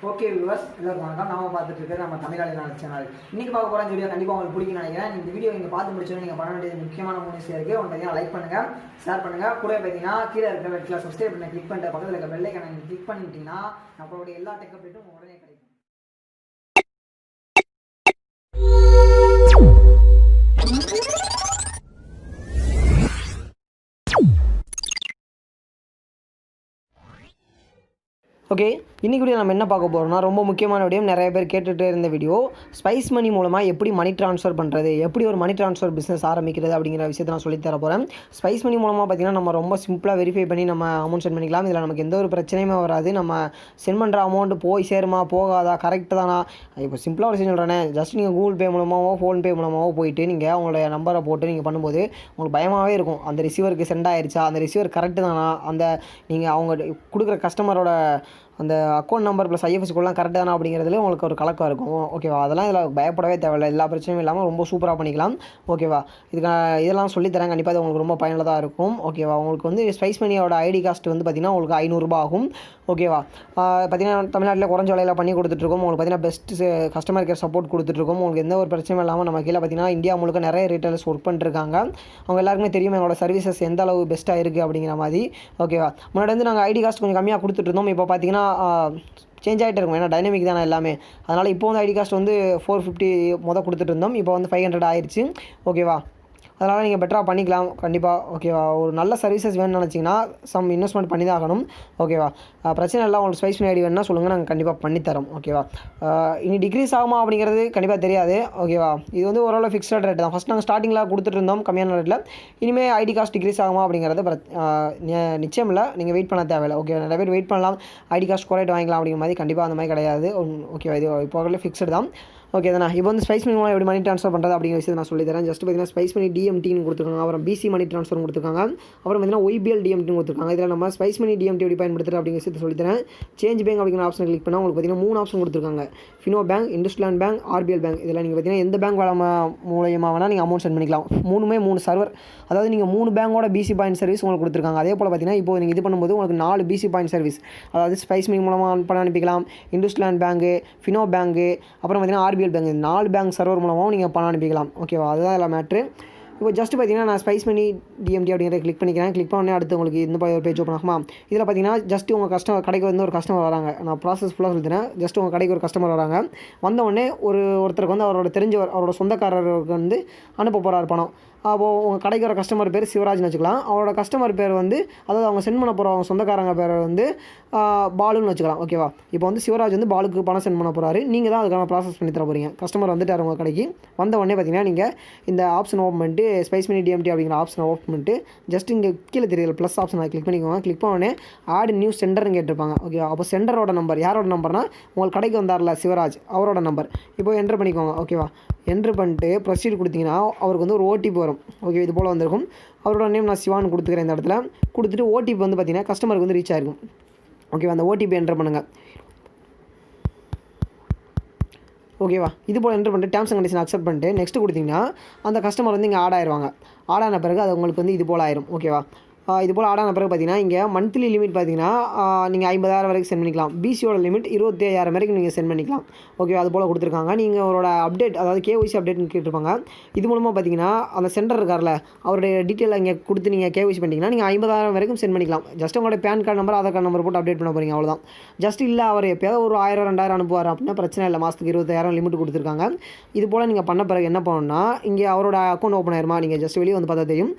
Okay viewers, எல்லாருக்கும் வணக்கம். நாம பார்த்துட்டு இருக்கிறது நம்ம தமிழ் சேனல். இன்னைக்கு பார்க்க போகிற வீடியோ கண்டிப்பாக உங்களுக்கு பிடிக்கும்னு நினைக்கிறேன். இந்த வீடியோ நீங்கள் பார்த்து முடிச்சோன்னு நீங்கள் பண்ண வேண்டியது முக்கியமான 3 விஷயம் இருக்குது. ஒன்று பார்த்தீங்கன்னா லைக் பண்ணுங்கள், ஷேர் பண்ணுங்கள். கூட பார்த்தீங்கன்னா கீழே இருக்கிற ரெட் கலர் சப்ஸ்கிரைப் பண்ண கிளிக் பண்ணிட்டு பக்கத்தில் இருக்க பெல் ஐகானை நீங்கள் கிளிக் பண்ணிட்டீங்கன்னா நம்மளுடைய எல்லா டெக் அப்டேட்டும் உடனே கிடைக்கும். ஓகே, இன்றைக்கி வீடியோ நம்ம என்ன பார்க்க போகிறோம்னா ரொம்ப முக்கியமான வீடியோ. நிறைய பேர் கேட்டுகிட்டே இருந்த வீடியோ, ஸ்பைஸ் மணி மூலமாக எப்படி மணி ட்ரான்ஸ்ஃபர் பண்ணுறது, எப்படி ஒரு மணி ட்ரான்ஸ்ஃபர் பிஸ்னஸ் ஆரம்பிக்கிறது அப்படிங்கிற விஷயத்தை நான் சொல்லித்தர போகிறேன். ஸ்பைஸ் மணி மூலமாக பார்த்திங்கன்னா நம்ம ரொம்ப சிம்பிளாக வெரிஃபை பண்ணி நம்ம அமௌண்ட் சென்ட் பண்ணிக்கலாம். இதில் நமக்கு எந்த ஒரு பிரச்சனையுமே வராது. நம்ம சென்ட் பண்ணுற அமௌண்ட் போய் சேருமா போகாதா, கரெக்டு தானா, இப்போ சிம்பிளாக ஒரு விஷயம் சொல்கிறேனே, ஜஸ்ட் நீங்கள் கூகுள் பே மூலமாகவோ ஃபோன்பே மூலமாகவோ போயிட்டு நீங்கள் உங்களுடைய நம்பரை போட்டு நீங்கள் பண்ணும்போது உங்களுக்கு பயமாகவே இருக்கும். அந்த ரிசீவருக்கு சென்ட் ஆயிடுச்சா, அந்த ரிசீவர் கரெக்டு தானா, அந்த நீங்கள் அவங்க கொடுக்குற கஸ்டமரோட அந்த அக்கௌண்ட் நம்பர் ப்ளஸ் ஐஎஃப்எஸ்சி கோட்லாம் கரெக்டாக தானே அப்படிங்கிறதுல உங்களுக்கு ஒரு கலக்கம் இருக்கும். ஓகேவா, அதெல்லாம் இதில் பயப்படவே தேவையில்லை. எல்லா பிரச்சனையும் இல்லாமல் ரொம்ப சூப்பராக பண்ணிக்கலாம். ஓகேவா, இதெல்லாம் சொல்லித்தரேன். கண்டிப்பாக அது உங்களுக்கு ரொம்ப பயனுள்ளதாக இருக்கும். ஓகேவா, உங்களுக்கு வந்து ஸ்பைஸ் மணியோட ஐடி காஸ்ட் வந்து பார்த்திங்கன்னா உங்களுக்கு 500 ரூபாய் ஆகும். ஓகேவா, பார்த்திங்கன்னா தமிழ்நாட்டில் குறைஞ்ச விலையில் பண்ணி கொடுத்துட்ருக்கோம். உங்களுக்கு பார்த்திங்கன்னா பெஸ்ட் கஸ்டமர் கேர் சப்போர்ட் கொடுத்துட்ருக்கோம். உங்களுக்கு எந்த ஒரு பிரச்சனையும் இல்லாமல் நம்ம கீழே பார்த்திங்கன்னா இந்தியா முழுக்க நிறைய ரீட்டைலர்ஸ் ஒர்க் பண்ணிட்டுருக்காங்க. அவங்க எல்லாருக்குமே தெரியும் எங்களோட சர்வீசஸ் எந்த அளவு பெஸ்ட்டாக இருக்குது அப்படிங்கிற மாதிரி. ஓகேவா, முன்னாடி வந்து நாங்கள் ஐடி காஸ்ட் கொஞ்சம் கம்மியாக கொடுத்துட்ருந்தோம். இப்போ பார்த்திங்கன்னா சேஞ்ச் ஆகிட்டு இருக்கும். ஏன்னா டைனமிக் தானே எல்லாமே. அதனால் இப்போ வந்து ஐடி காஸ்ட் வந்து 450 கொடுத்துட்டு இருந்தோம். இப்போ வந்து 500 ஆயிடுச்சு. ஓகேவா, அதனால் நீங்கள் பெட்டராக பண்ணிக்கலாம் கண்டிப்பாக. ஓகேவா, ஒரு நல்ல சர்வீசஸ் வேணும்னு நினச்சிங்கன்னா சம் இன்வெஸ்ட்மெண்ட் பண்ணி தான் ஆகணும். ஓகேவா, பிரச்சனை இல்லை. உங்களுக்கு ஸ்பைஸ் மணி ஐடி வேணுன்னா சொல்லுங்கள், நாங்கள் கண்டிப்பாக பண்ணித்தரோம். ஓகேவா, இனி டிக்ரீஸ் ஆகுமா அப்படிங்கிறது கண்டிப்பாக தெரியாது. ஓகேவா, இது வந்து ஓரளவு ஃபிக்ஸ்ட் ரேட் தான். ஃபஸ்ட் நாங்கள் ஸ்டார்டிங்கில் கொடுத்துட்டு இருந்தோம் கம்மியான ரேட்டில். இனிமேல் ஐடி காஸ்ட் டிக்ரீஸ் ஆகுமா அப்படிங்கிறது நிச்சயம் இல்லை. நீங்கள் வெயிட் பண்ண தேவையில்லை. ஓகே, நிறைய பேர் வெயிட் பண்ணலாம், ஐடி காஸ்ட் குறைட்டு வாங்கிக்கலாம் அப்படிங்கிற மாதிரி. கண்டிப்பாக அந்த மாதிரி கிடையாது. ஓகேவா, இது இப்போ ஃபிக்ஸ்டு தான். ஓகே தானே. இப்போ வந்து ஸ்பைஸ் மணி மூலம் எப்படி மணி ட்ரான்ஸ்ஃபர் பண்ணுறது அப்படிங்கிற விஷயத்தை நான் சொல்லித்தரேன். ஜஸ்ட் பார்த்தீங்கன்னா ஸ்பைஸ் மணி டிஎம்டின்னு கொடுத்துருக்காங்க, அப்புறம் பிசி மணி ட்ரான்ஸ்ஃபர் கொடுத்துருக்காங்க, அப்புறம் பார்த்தீங்கன்னா ஒய்பிஎல் டிஎம்டின்னு கொடுத்துருக்காங்க. இதில் நம்ம ஸ்பைஸ் மணி டிஎம்டி எப்படி பயன்படுத்துறது அப்படிங்கிற விஷயத்தை சொல்லித்தரேன். சேஞ்ச் பேங்க் அப்படிங்கிற ஆப்ஷன் கிளிக் பண்ணால் உங்களுக்கு பார்த்தீங்கன்னா 3 ஆப்ஷன் கொடுத்துருக்காங்க. Fino bank, industrial bank, RBL bank. இதில் நீங்கள் பார்த்தீங்கன்னா எந்த பேங்க் மூலயமா வேணால் நீங்கள் அமௌண்ட் சென்ட் பண்ணிக்கலாம். 3 சர்வர், அதாவது நீங்கள் 3 பேங்கோட பிசி பாயிண்ட் சர்வீஸ் உங்களுக்கு கொடுத்துருக்காங்க. அதே போல் பார்த்தீங்கன்னா இப்போ நீங்கள் இது பண்ணும்போது உங்களுக்கு 4 பிசி பாயிண்ட் சர்வீஸ், அதாவது ஸ்பைஸ் மணி மூலமாக பணம் அனுப்பிக்கலாம். இண்டஸ்ட்ரியல் பேங்க், ஃபினோ பேங்க், அப்புறம் பார்த்தீங்கன்னா ஆர்பிஎல் பேங்க், 4 பேங்க் சர்வர் மூலமாகவும் நீங்கள் பணம் அனுப்பிக்கலாம். ஓகேவா, அதுதான் இல்லை மேட்ரு. இப்போ ஜஸ்ட் பார்த்தீங்கன்னா நான் ஸ்பைஸ் மணி டிஎம்டி அப்படிங்கிற கிளிக் பண்ணிக்கிறேன். கிளிக் பண்ணி அடுத்து உங்களுக்கு இந்த ஒரு பேஜ் ஓப்பன் ஆகுமா. இதில் பார்த்தீங்கன்னா ஜஸ்ட் உங்கள் கடைக்கு வந்து ஒரு கஸ்டமர் வராங்க. நான் ப்ராசஸ் ஃபுல்லாக சொல்லித்தரேன். ஜஸ்ட் உங்கள் கடைக்கு ஒரு கஸ்டமர் வராங்க. வந்தவுடனே ஒருத்தருக்கு வந்து அவரோட சொந்தக்காரருக்கு வந்து அனுப்ப போகிறார் பணம். அப்போது உங்கள் கடைக்கு ஒரு கஸ்டமர் பேர் சிவராஜ்னு வச்சுக்கலாம். அவரோட கஸ்டமர் பேர் வந்து, அதாவது அவங்க சென்ட் பண்ண போகிற அவங்க சொந்தக்காரங்க பேர் வந்து பாலுன்னு வச்சுக்கலாம். ஓகேவா, இப்போ வந்து சிவராஜ் வந்து பாலுக்கு பணம் சென்ட் பண்ண போகிறாரு. நீங்கள் தான் அதுக்கான ப்ராசஸ் பண்ணி தர போகிறீங்க. கஸ்டமர் வந்துட்டார் உங்கள் கடைக்கு. வந்த உடனே பார்த்தீங்கன்னா நீங்கள் இந்த ஆப்ஷன் ஓப்பன் பண்ணிட்டு ஸ்பைஸ் மணி டிஎம்டி அப்படிங்கிற ஆப்ஷனை ஓப்பன் பண்ணிட்டு ஜஸ்ட் இங்கே கீழே தெரியல ப்ளஸ் ஆப்ஷன் அதை கிளிக் பண்ணிக்கோங்க. கிளிக் பண்ணோடனே ஆட் நியூ சென்டர்னு கேட்டிருப்பாங்க. ஓகே, அப்போ சென்டரோட நம்பர், யாரோட நம்பர்னால் உங்களுக்கு கடைக்கு வந்தார்ல சிவராஜ், அவரோட நம்பர் இப்போ என்ட்ரு பண்ணிக்கோங்க. ஓகேவா, என்ட்ரு பண்ணிட்டு ப்ரொசீட் கொடுத்தீங்கன்னா அவருக்கு வந்து ஒரு ஓடிபி வரும். ஓகே, இது போல் வந்திருக்கும். அவரோட நேம் நான் சிவான்னு கொடுத்துக்கிறேன். இந்த இடத்துல கொடுத்துட்டு ஓடிபி வந்து பார்த்தீங்கன்னா கஸ்டமருக்கு வந்து ரீச் ஆகிருக்கும். ஓகேவா, அந்த ஓடிபி என்ட்ரு பண்ணுங்கள். ஓகேவா, இது போல் என்ட்ரு பண்ணிட்டு டேர்ம்ஸ் அண்ட் கண்டிஷன் அக்செப்ட் பண்ணிட்டு நெக்ஸ்ட் கொடுத்தீங்கன்னா அந்த கஸ்டமர் வந்து இங்கே ஆட் ஆயிடுவாங்க. ஆட் ஆன பிறகு அது உங்களுக்கு வந்து இது போல் ஆயிரும். ஓகேவா, இது போல் ஆடான பிறகு பார்த்தீங்கன்னா இங்கே மந்த்லி லிமிட் பார்த்தீங்கன்னா நீங்கள் 50,000 வரைக்கும் சென்ட் பண்ணிக்கலாம். பிசியோட லிமிட் 25,000 வரைக்கும் நீங்கள் சென்ட் பண்ணிக்கலாம். ஓகே, அது போல் கொடுத்துருக்காங்க. நீங்கள் அவரோட அப்டேட், அதாவது கேஒய்சி அப்டேட்னு கேட்டிருப்பாங்க. இது மூலமாக பார்த்தீங்கன்னா அந்த சென்டர் இருக்கார்ல, அவருடைய டீட்டெயில் இங்கே கொடுத்து நீங்கள் கேஒய்சி பண்ணிட்டீங்கன்னா நீங்கள் 50,000 வரைக்கும் சென்ட் பண்ணிக்கலாம். ஜஸ்ட் உங்களோட PAN card number, Aadhaar card number போட்டு அப்டேட் பண்ண போகிறீங்க, அவ்வளோதான். ஜஸ்ட் இல்லை அவர் எப்போயாவது ஒரு 1000 2000 அனுப்புவார் அப்படின்னா பிரச்சனை இல்லை. மாதத்துக்கு 25,000 லிமிட் கொடுத்துருக்காங்க. இது போல் நீங்கள் பண்ண பிறகு என்ன பண்ணணும்னா இங்கே அவரோட அக்கௌண்ட் ஓப்பன் ஆயிருமா. நீங்கள் ஜஸ்ட் வெளியே வந்து பார்த்தா தெரியும்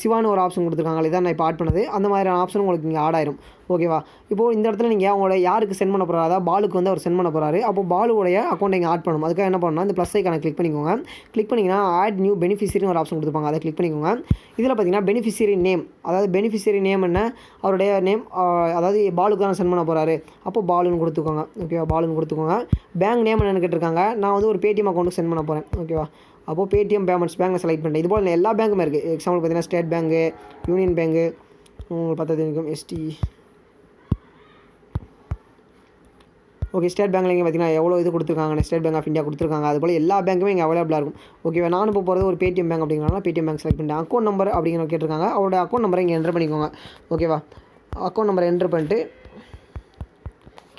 சிவான்னு ஒரு ஆப்ஷன் கொடுத்துருக்காங்க. இதான் நான் இப்போ ஆட் பண்ணது. அந்த மாதிரியான ஆப்ஷன் உங்களுக்கு இங்கே ஆட் ஆயிரும். ஓகேவா, இப்போது இந்த இடத்துல நீங்கள் அவங்களோட யாருக்கு சென்ட் பண்ண போகிறாரா, அதாவது பாலுக்கு வந்து அவர் சென்ட் பண்ண போகிறாரு. அப்போ பாலுடைய அக்கௌண்ட் இங்கே ஆட் பண்ணணும். அதுக்காக என்ன பண்ணணும்னா இந்த ப்ளஸ் ஐக்கானை கிளிக் பண்ணிக்கோங்க. கிளிக் பண்ணிங்கன்னா ஆட் நியூ பெனிஃபிஷியரின்னு ஒரு ஆப்ஷன் கொடுத்துருப்பாங்க. அதை கிளிக் பண்ணிக்கோங்க. இதில் பார்த்தீங்கன்னா பெனிஃபிஷியரி நேம், அதாவது பெனிஃபிஷியரி நேம் என்ன, அவருடைய நேம், அதாவது பாலுக்கு தான் சென்ட் பண்ண போகிறாரு. அப்போ பாலுன்னு கொடுத்துக்கோங்க. ஓகேவா, பாலுன்னு கொடுத்துக்கோங்க. பேங்க் நேம் என்னென்னு கேட்டிருக்காங்க. நான் வந்து ஒரு பேடிஎம் அக்கௌண்ட்டுக்கு சென்ட் பண்ண போகிறேன். ஓகேவா, அப்போது பேடிஎம் பேமெண்ட்ஸ் பேங்க் செலக்ட் பண்ணிட்டேன். இது போல் எல்லா பேங்க்குமே இருக்குது. எக்ஸாம்பிள் பார்த்தீங்கன்னா ஸ்டேட் பேங்க்கு, யூனியன் பேங்க்கு, பார்த்தது இருக்கும் எஸ்டி. ஓகே, ஸ்டேட் பேங்க்கில் இங்கே பார்த்தீங்கன்னா எவ்வளோ இது கொடுத்துருக்காங்க, ஸ்டேட் பேங்க் ஆஃப் இந்தியா கொடுத்துருக்காங்க. அதுபோல் எல்லா பேங்க்குமே இங்கே அவைலபிளாக இருக்கும். ஓகேவா, நான் இப்போ போகிறது ஒரு பேடிஎம் பேங்க் அப்படிங்கிறனால பேடிஎம் பேங்க் செலக்ட் பண்ணிட்டேன். அக்கௌண்ட் நம்பர் அப்படிங்கிற கேட்டிருக்காங்க. அவரோட அக்கௌண்ட் நம்பரை இங்கே என்ட்ரு பண்ணிக்கோங்க. ஓகேவா, அக்கௌண்ட் நம்பரை என்ட்ரு பண்ணிட்டு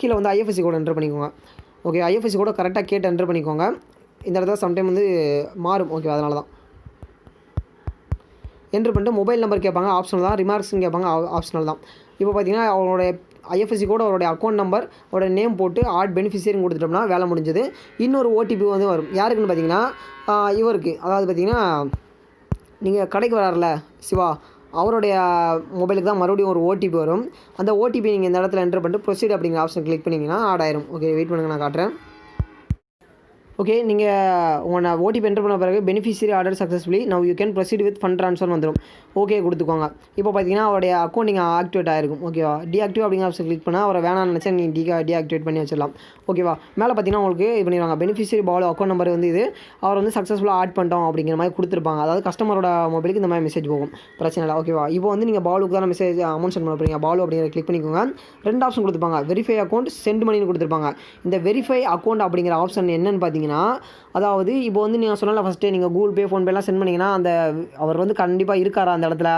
கீழே வந்து ஐஎஃப்எஸ்சி கோட் என்டர் பண்ணிக்கோங்க. ஓகே, ஐஎஃப்எஸ்சி கோட கரெக்டாக கேட்டு என்டர் பண்ணிக்கோங்க. இந்த இடத்துல சம்டைம் வந்து மாறும். ஓகே, அதனால தான் என்ட்ரு பண்ணிட்டு மொபைல் நம்பர் கேட்பாங்க, ஆப்ஷனல் தான். ரிமார்க்ஸ்னு கேட்பாங்க, ஆப்ஷனல் தான். இப்போ பார்த்தீங்கன்னா அவருடைய ஐஎஃப்எஸ்சி கோட், அவருடைய அக்கௌண்ட் நம்பர், அவரோட நேம் போட்டு ஆட் பெனிஃபிஷியரின்னு கொடுத்துட்டோம்னா வேலை முடிஞ்சது. இன்னொரு ஓடிபி வந்து வரும். யாருக்குன்னு பார்த்தீங்கன்னா இவருக்கு, அதாவது பார்த்தீங்கன்னா நீங்கள் கடைக்கு வராருல சிவா, அவருடைய மொபைலுக்கு தான் மறுபடியும் ஒரு ஓடிபி வரும். அந்த ஓடிபி நீங்கள் இந்த இடத்துல என்ட்ரு பண்ணிட்டு ப்ரொசீட் அப்படிங்கிற ஆப்ஷன் கிளிக் பண்ணிங்கன்னா ஆட் ஆயிரும். ஓகே, வெயிட் பண்ணுங்கள், நான் காட்டுறேன். ஓகே, நீங்கள் உங்கள் ஓடிபி என்டர் பண்ண பிறகு beneficiary order successfully now you can proceed with fund transfer வந்துடும். ஓகே கொடுத்துக்கோங்க. இப்போ பார்த்தீங்கன்னா அவருடைய அக்கௌண்ட் நீங்கள் ஆக்டிவேட் ஆகிருக்கும். ஓகேவா, டீஆக்டிவ் அப்படிங்கிற ஆப்ஷன் கிளிக் பண்ணால் அவரை வேணாம்னு நினச்சா நீங்கள் டீஆக்டிவேட் பண்ணி வச்சிடலாம். ஓகேவா, மேலே பார்த்தீங்கன்னா உங்களுக்கு இது பண்ணிடுவாங்க. பெனிஃபிஷியரி பாலோ அக்கௌண்ட் நம்பர் வந்து இது அவர் வந்து சக்ஸஸ்ஃபுல்லாக ஆட் பண்ணிட்டோம் அப்படிங்கிற மாதிரி கொடுத்துருப்பாங்க. அதாவது கஸ்டமரோட மொபைலுக்கு இந்த மாதிரி மெசேஜ் போகும், பிரச்சனை இல்லை. ஓகேவா, இப்போ வந்து நீங்கள் பாலுக்கு தான் மெசேஜ் அமௌண்ட் சென்ட் பண்ண போகிறீங்க. பாலு அப்படிங்கிற கிளிக் பண்ணிக்கோங்க. 2 ஆப்ஷன் கொடுத்துருப்பாங்க, வெரிஃபை அக்கௌண்ட், சென்ட் மணின்னு கொடுத்துருப்பாங்க. இந்த வெரிஃபை அக்கௌண்ட் அப்படிங்கிற ஆப்ஷன் என்னன்னு பார்த்தீங்கன்னா, அதாவது இப்போ வந்து நீங்கள் சொன்னால ஃபஸ்ட்டு நீங்கள் கூகுள் பே, ஃபோன்பேலாம் சென்ட் பண்ணிங்கன்னா அந்த அவர் வந்து கண்டிப்பாக இருக்காரா அந்த இடத்துல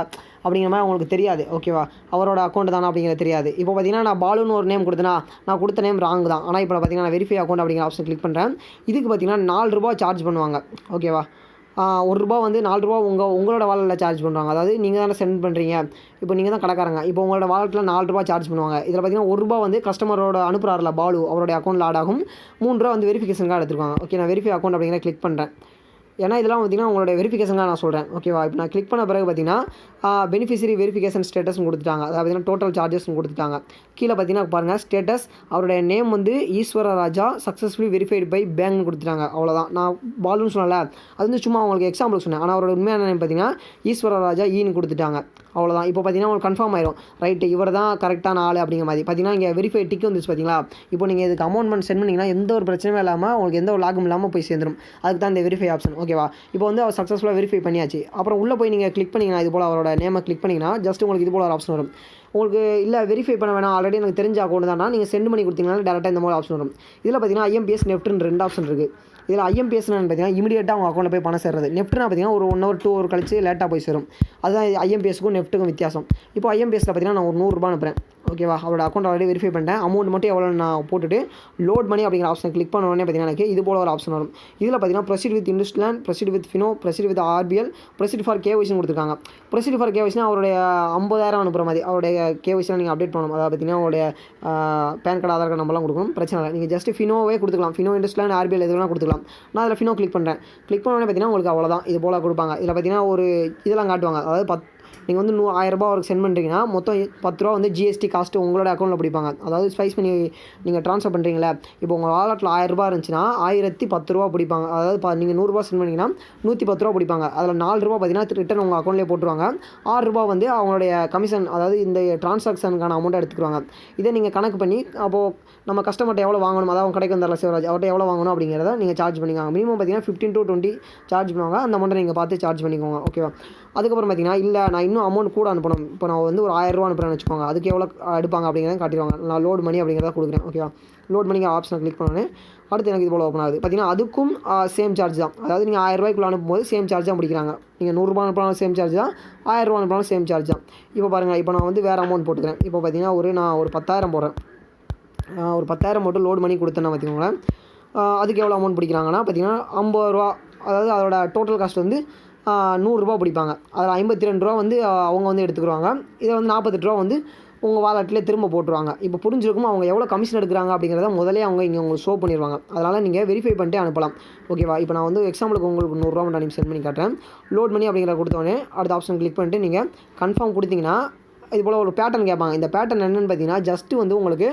அப்படிங்கிற மாதிரி உங்களுக்கு தெரியாது. ஓகேவா, அவரோட அக்கௌண்ட் தானே அப்படிங்கிறது தெரியாது. இப்போ பார்த்தீங்கன்னா நான் பாலுன்னு ஒரு நேம் கொடுத்தேன்னா, நான் கொடுத்த நேம் ராங் தான். ஆனால் இப்போ பார்த்தீங்கன்னா நான் வெரிஃபை அக்கௌண்ட் அப்படிங்கிற ஆப்ஷன் கிளிக் பண்ணுறேன். இதுக்கு பார்த்தீங்கன்னா 4 ரூபா சார்ஜ் பண்ணுவாங்க. ஓகேவா, ₹1 வந்து ₹4 உங்களோட வாலெட்டில் சார்ஜ் பண்ணுவாங்க. அதாவது நீங்கள் தானே சென்ட் பண்ணுறீங்க, இப்போ நீங்கள் தான் கடைக்காரங்க, இப்போ உங்களோட வாலெட்டில் ₹4 சார்ஜ் பண்ணுவாங்க. இதில் பார்த்தீங்கன்னா ₹1 வந்து கஸ்டமரோட அனுப்புகிறாரில்ல பாலு, அவருடைய அக்கௌண்ட்டில் ஆட் ஆகும். ₹3 வந்து வெரிஃபிகேஷனுக்காக எடுத்துருவாங்க. ஓகே, நான் வெரிஃபை அக்கௌண்ட் அப்படிங்கிற கிளிக் பண்ணுறேன். ஏன்னா இதெல்லாம் பார்த்தீங்கன்னா உங்களோட வெரிஃபிகேஷனாக நான் சொல்கிறேன். ஓகேவா, இப்போ நான் கிளிக் பண்ண பிறகு பார்த்தீங்கன்னா பெனிஃபிஷியரி வெரிஃபிகேஷன் ஸ்டேட்டஸ்னு கொடுத்துட்டாங்க. அதாவது பார்த்தீங்கன்னா டோட்டல் சார்ஜஸ்னு கொடுத்துட்டாங்க. கீழே பார்த்தீங்கன்னா பாருங்கள் ஸ்டேட்டஸ், அவருடைய நேம் வந்து ஈஸ்வர ராஜா, சக்ஸஸ்ஃபுல்லி வெரிஃபைடு பை பேங்க்னு கொடுத்துட்டாங்க. அவ்வளோதான். நான் பாலுன்னு சொன்னல, அது வந்து சும்மா உங்களுக்கு எக்ஸாம்பிள் சொன்னேன். ஆனால் அவரோட உண்மையான நேம் பார்த்தீங்கன்னா ஈஸ்வர ராஜா ஈன்னு கொடுத்துட்டாங்க. அவ்வளோதான். இப்போ பார்த்தீங்கன்னா உங்களுக்கு கன்ஃபார்ம் ஆயிரும், ரைட்டு இவர் தான் கரெக்டான ஆள் அப்படிங்கிற மாதிரி. பார்த்தீங்கன்னா இங்கே வெரிஃபை டிக் வந்துச்சு பார்த்தீங்களா. இப்போ நீங்கள் இதுக்கு அமௌண்ட் சென்ட் பண்ணிங்கன்னா எந்த ஒரு பிரச்சனையும் இல்லாமல் உங்களுக்கு எந்த ஒரு லாகும் இல்லாமல் போய் சேர்ந்துடும். அதுக்கு தான் இந்த வெரிஃபை ஆப்ஷன். ஓகேவா, இப்போ வந்து அவர் சக்ஸஸ்ஃபுல்லாக வெரிஃபை பண்ணியாச்சு. அப்புறம் உள்ளே போய் நீங்கள் கிளிக் பண்ணிங்கன்னா, இது போல் அவரோட நேமை கிளிக் பண்ணிங்கன்னா ஜஸ்ட் உங்களுக்கு இது போல் ஒரு ஆப்ஷன் வரும். உங்களுக்கு இல்லை வெரிஃபை பண்ண வேணாம், ஆல்ரெடி எனக்கு தெரிஞ்ச அக்கௌண்ட் தானா, நீங்கள் சென்ட் பண்ணி கொடுத்தீங்கன்னா டேரெக்டாக இந்த மாதிரி ஆப்ஷன் வரும். இதில் பார்த்தீங்கன்னா ஐஎம்பிஎஸ், நெஃப்ட்னு 2 ஆப்ஷன் இருக்குது. இதில் ஐஎம்பிஎஸ்னு பார்த்தீங்கன்னா இமீடியட்டாக உங்கள் அக்கௌண்ட்டில் போய் பணம் சேர்றது. நெஃப்ட்னா பார்த்தீங்கன்னா ஒரு 1 hour 2 hour கழிச்சு லேட்டாக போய் சேரும். அதுதான் ஐஎம்பிஎஸ்க்கும் நெஃப்ட்டுக்கும் வித்தியாசம். இப்போ ஐஎம்பிஎஸ்சில் பார்த்தீங்கன்னா நான் ஒரு ₹100 அனுப்புகிறேன். ஓகேவா, அவரோட அக்கௌண்ட் ஆல்ரெடி வெரிஃபை பண்ணிட்டேன். அமௌண்ட் மட்டும் எவ்வளோ நான் போட்டுட்டு லோட் மணி அப்படிங்கிற ஆப்ஷன் கிளிக் பண்ண உடனே பார்த்தீங்கன்னா எனக்கு இது போல் ஒரு ஆப்ஷன் வரும். இதில் பார்த்தீங்கன்னா proceed with industrial, proceed with Fino, proceed with RBL, proceed for கேஒய்சின்னு கொடுத்துருக்காங்க. ப்ரொசீட் ஃபார் கேஒய்சினா அவருடைய 50,000 அனுப்புகிற மாதிரி அவருடைய கேஒய்சியில் நீங்கள் அப்டேட் பண்ணணும். அதாவது பார்த்தீங்கன்னா அவருடைய பேன் கார்டு, ஆதார் கார்டு நம்பர்லாம் கொடுக்கணும். பிரச்சனை இல்லை, நீங்கள் ஜஸ்ட் ஃபினோவே கொடுத்துக்கலாம். ஃபினோ, இண்டஸ்ட்ரியல், ஆர்பிஎல் எதுவும் கொடுத்துக்கலாம். நான் அதில் ஃபினோ கிளிக் பண்ணுறேன். கிளிக் பண்ண உடனே பார்த்தீங்கன்னா உங்களுக்கு அவ்வளோதான், இது போல் கொடுப்பாங்க. இதில் பார்த்தீங்கன்னா ஒரு இதெல்லாம் காட்டுவாங்க. அதாவது நீங்கள் வந்து ₹1000 அவருக்கு சென்ட் பண்ணுறீங்கன்னா மொத்தம் ₹10 வந்து ஜிஎஸ்டி காஸ்ட்டு உங்களோட அக்கௌண்ட்டில் பிடிப்பாங்க. அதாவது ஸ்பைஸ் பண்ணி நீங்கள் ட்ரான்ஸ்ஃபர் பண்ணுறீங்களே, இப்போ உங்கள் வாலெட்டில் ₹1000 இருந்துச்சுன்னா ₹1010 பிடிப்பாங்க. அதாவது நீங்கள் ₹100 சென்ட் பண்ணிங்கன்னா ₹110 பிடிப்பாங்க. அதில் ₹4 பார்த்தீங்கன்னா ரிட்டன் உங்கள் அக்கௌண்ட்லேயே போட்டுருவாங்க. ₹6 வந்து அவங்களுடைய கமிஷன், அதாவது இந்த டிரான்சாக்ஷனுக்கான அமௌண்ட்டை எடுத்துக்குவாங்க. இதை நீங்கள் கணக்கு பண்ணி அப்போது நம்ம கஸ்டமர்கிட்ட எவ்வளோ வாங்கணும், அதாவது அவங்க கடைக்கு வந்தால சிவராஜ் அவர்கிட்ட எவ்வளோ வாங்கணும் அப்படிங்கிறத நீங்கள் சார்ஜ் பண்ணிக்கோங்க. மினிமம் பார்த்தீங்கன்னா 15 to 20 சார்ஜ் பண்ணுவாங்க. அந்த அமௌண்ட்டை நீங்கள் பார்த்து சார்ஜ் பண்ணிக்கோங்க. ஓகேவா, அதுக்கப்புறம் பார்த்தீங்கன்னா இல்லை நான் இன்னும் அமௌண்ட் கூட அனுப்பணும், இப்போ நான் வந்து ஒரு ₹1000 அனுப்புகிறேன்னு வச்சுக்கோங்க, அதுக்கு எவ்வளோ எடுப்பாங்க அப்படிங்கிறத காட்டிடுவாங்க. நான் லோட் மணி அப்படிங்கிறத கொடுக்குறேன். ஓகேவா, லோட் மணிக்கு ஆப்ஷனை கிளிக் பண்ணோன்னே அடுத்து எனக்கு இது போல் ஓப்பன் ஆகுது. பார்த்தீங்கன்னா அதுக்கும் சேம் சார்ஜ் தான். அதாவது நீங்கள் ₹1000 அனுப்பும்போது சேம் சார்ஜ் தான் பிடிக்கிறாங்க. நீங்கள் ₹100 அனுப்பினாலும் சேம் சார்ஜ் தான், ₹1000 அனுப்பினாலும் சேம் சார்ஜ் தான். இப்போ பாருங்கள், இப்போ நான் வந்து வேறு அமௌண்ட் போட்டுக்கிறேன். இப்போ பார்த்தீங்கன்னா நான் ஒரு 10,000 போடுறேன். ஒரு 10,000 மட்டும் லோட் பண்ணி கொடுத்தேன்னா பார்த்திங்களேன், அதுக்கு எவ்வளோ அமௌண்ட் பிடிக்கிறாங்கன்னா பார்த்தீங்கன்னா ₹50. அதாவது அதோட டோட்டல் காஸ்ட் வந்து ₹100 பிடிப்பாங்க. அதில் ₹52 வந்து அவங்க வந்து எடுத்துக்கிடுவாங்க. இதை வந்து ₹48 வந்து உங்கள் வாலெட்லேயே திரும்ப போட்டுருவாங்க. இப்போ புரிஞ்சிருக்கும் அவங்க எவ்வளோ கமிஷன் எடுக்கிறாங்க அப்படிங்கிறத முதலே அவங்க இங்கே உங்களுக்கு ஷோ பண்ணிடுவாங்க. அதனால் நீங்கள் வெரிஃபை பண்ணிட்டு அனுப்பலாம். ஓகேவா, இப்போ நான் வந்து எக்ஸாம்பிளுக்கு உங்களுக்கு ₹100 மட்டும் அனுப்பி சென்ட் பண்ணி காட்டுறேன். லோட் பண்ணி அப்படிங்கிற கொடுத்தோடனே அடுத்த ஆப்ஷன் கிளிக் பண்ணிட்டு நீங்கள் கன்ஃபார்ம் கொடுத்தீங்கன்னா இது போல் ஒரு பேட்டர்ன் கேட்பாங்க. இந்த பேட்டர்ன் என்னென்னு பார்த்தீங்கன்னா ஜஸ்ட்டு வந்து உங்களுக்கு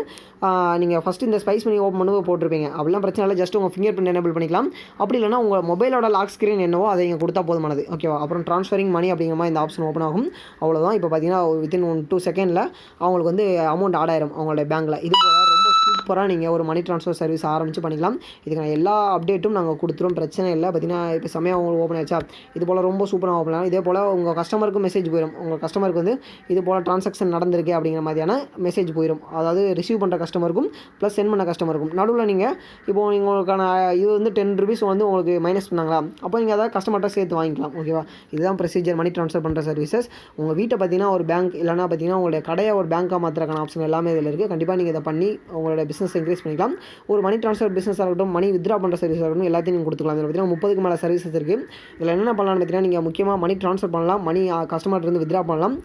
நீங்கள் ஃபஸ்ட்டு இந்த ஸ்பைஸ் பண்ணி ஓப்பன் பண்ணி போட்டிருப்பீங்க. அப்படிலாம் பிரச்சனை இல்லை, ஜஸ்ட் உங்கள் ஃபிங்கர் பிரிண்ட் எனேபிள் பண்ணிக்கலாம். அப்படி இல்லைனா உங்கள் மொபைலோட லாக் ஸ்க்ரீன் என்னவோ அதை இங்கே கொடுத்தா போதுமானது. ஓகேவா, அப்புறம் ட்ரான்ஸ்ஃபரிங் மணி அப்படிங்கிற மாதிரி இந்த ஆப்ஷன் ஓப்பன் ஆகும். அவ்வளோதான். இப்போ பார்த்தீங்கன்னா வித்தின் 1-2 செகண்டில் அவங்களுக்கு வந்து அமௌண்ட் ஆட் ஆயிரும் அவங்களுடைய பேங்க்கில். இது போல் ரொம்ப சூப்பராக நீங்கள் ஒரு மணி ட்ரான்ஸ்ஃபர் சர்வீஸ் ஆரம்பித்து பண்ணிக்கலாம். இதுக்கு நான் எல்லா அப்டேட்டும் நாங்கள் கொடுத்துரும், பிரச்சனை இல்லை. பார்த்தீங்கன்னா இப்போ செமையாக உங்களுக்கு ஓப்பன் ஆச்சா, இது போல் ரொம்ப சூப்பராக ஓப்பன் ஆகும். இதே போல் உங்கள் கஸ்டமருக்கு மெசேஜ் போயிடும். உங்கள் கஸ்டமருக்கு வந்து இது போல் ட்ரான்சாக்ஷன் நடந்திருக்கு அப்படிங்கிற மாதிரியான மெசேஜ் போயிடும். அதாவது ரிசீவ் பண்ணுற கஸ்டமருக்கும் ப்ளஸ் சென்ட் பண்ண கஸ்டமருக்கும் நடுவில் நீங்கள் இப்போ உங்களுக்கான இது வந்து ₹10 வந்து உங்களுக்கு மைனஸ் பண்ணாங்களா, அப்போ நீங்கள் அதை கஸ்டமர்கிட்ட சேர்த்து வாங்கிக்கலாம். ஓகேவா, இதுதான் ப்ரொசீஜர் மணி ட்ரான்ஸ்ஃபர் பண்ணுற சர்வீசஸ். உங்கள் வீட்டை பார்த்தீங்கன்னா ஒரு பேங்க் இல்லைனா பார்த்தீங்கன்னா உங்களுடைய கடையை ஒரு பேங்காக மாற்றுறக்கான ஆப்ஷன் எல்லாமே இதில் இருக்குது. கண்டிப்பாக நீங்கள் இதை பண்ணி உங்களுடைய பிஸ்னஸ் இன்க்ரீஸ் பண்ணிக்கலாம். ஒரு மணி ட்ரான்ஸ்ஃபர் பிஸ்னஸாக இருக்கட்டும், மணி வித்ட்ரா பண்ணுற சர்வீஸாக இருக்கட்டும், எல்லாத்தையும் நீங்கள் கொடுத்துக்கலாம். இதில் பார்த்தீங்கன்னா 30க்கு மேலே சர்வீசஸ் இருக்குது. இதில் என்னென்ன பண்ணலாம்னு பார்த்தீங்கன்னா, நீங்கள் முக்கியமாக மணி ட்ரான்ஸ்ஃபர் பண்ணலாம், மணி கஸ்டமர்லேருந்து வித்ட்ரா பண்ணலாம்.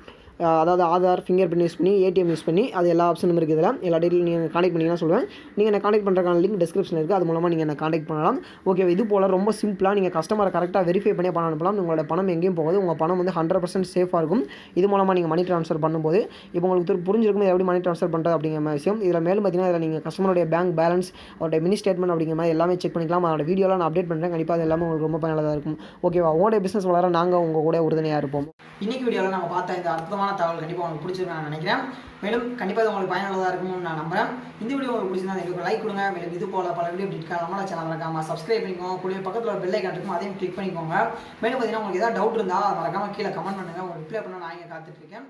அதாவது ஆதார், ஃபிங்கர் பிரிண்ட் யூஸ் பண்ணி, ஏடிஎம் யூஸ் பண்ணி, அது எல்லா ஆப்ஷனும் இருக்குது. இதில் எல்லா டீட்டெயில் நீங்கள் கான்டெக்ட் பண்ணிங்கன்னா சொல்லுவேன். நீங்கள் என்ன கான்டெக்ட் பண்ணுறதுக்கான லிங்க் டிஸ்கிரிப்ஷனில் இருக்குது. அது மூலமாக நீங்கள் என்ன கான்டெக்ட் பண்ணலாம். ஓகே, இது போல் ரொம்ப சிம்பிளாக நீங்கள் கஸ்டமரை கரெக்டாக வெரிஃபை பண்ணி பணம் அனுப்பலாம். உங்களோட பணம் எங்கேயும் போகாது. உங்கள் பணம் வந்து 100% சேஃபாக இருக்கும். இது மூலமாக நீங்கள் மணி ட்ரான்ஸ்ஃபர் பண்ணும்போது இப்போ உங்களுக்கு புரிஞ்சிருக்கும் எப்படி மணி ட்ரான்ஸ்ஃபர் பண்ணுறது அப்படிங்கிற விஷயம். இதில் மேலும் பார்த்தீங்கன்னா, இதில் நீங்கள் கஸ்டமருடைய பேங்க் பேலன்ஸ், அவருடைய மினி ஸ்டேட்மெண்ட் அப்படிங்கிற மாதிரி எல்லாமே செக் பண்ணிக்கலாம். அதோட வீடியோலாம் நான் அப்டேட் பண்ணுறேன். கண்டிப்பாக அது எல்லாமே உங்களுக்கு ரொம்ப பயனுள்ளதாக இருக்கும். ஓகேவா? உங்களுடைய பிஸ்னஸ் வளர நாங்கள் உங்கள் கூட உறுதுணையாக இருப்போம். இன்றைக்கி வீடியோவில் நம்ம பார்த்த இந்த அற்புதமான தகவல் கண்டிப்பாக உங்களுக்கு பிடிச்சிருக்கும் நான் நினைக்கிறேன். மேலும் கண்டிப்பாக உங்களுக்கு பயனுள்ளதாக இருக்கும்னு நான் நம்புறேன். இந்த வீடியோ உங்களுக்கு பிடிச்சிருந்தா எங்களுக்கு லைக் கொடுங்க. மேலும் இது போல பல வீடியோ அப்டேட் நம்மளோட சேனல் மறக்காமல் சப்ஸ்கிரைப் பண்ணிக்கோங்க. கூடிய பக்கத்தில் ஒரு பெல் ஐக்கான் இருக்கும், அதையும் கிளிக் பண்ணிக்கோங்க. மேலும் பார்த்தீங்கன்னா உங்களுக்கு ஏதாவது டவுட் இருந்தால் மறக்காமல் கீழே கமெண்ட் பண்ணுங்கள். உங்களுக்கு ரிப்ளை பண்ண நான் இங்கே காத்துட்ருக்கேன்.